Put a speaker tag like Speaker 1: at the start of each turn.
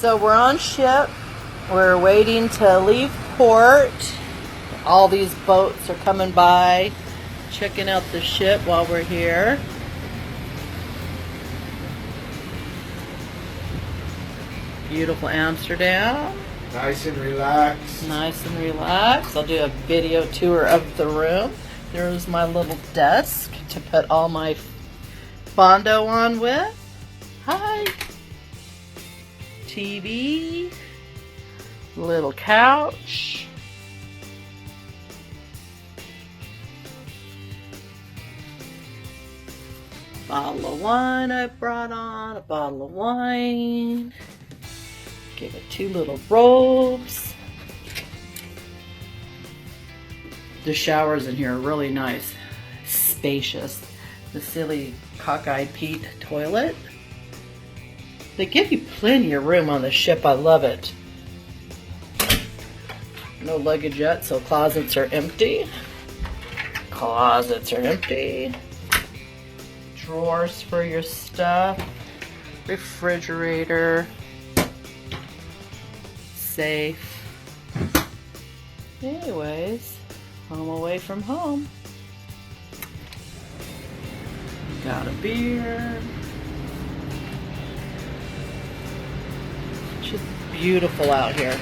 Speaker 1: So we're on ship. We're waiting to leave port. All these boats are coming by, checking out the ship while we're here. Beautiful Amsterdam.
Speaker 2: Nice and relaxed.
Speaker 1: Nice and relaxed. I'll do a video tour of the room. There's my little desk to put all my Bondo on with. Hi. TV. Little couch. Bottle of wine I brought on. A bottle of wine. Give it 2 little robes. The showers in here are really nice. Spacious. The silly cockeyed Pete toilet. They give you plenty of room on the ship. I love it. No luggage yet, so closets are empty. Closets are empty. Drawers for your stuff. Refrigerator. Safe. Anyways, home away from home. Got a beer. Just beautiful out here.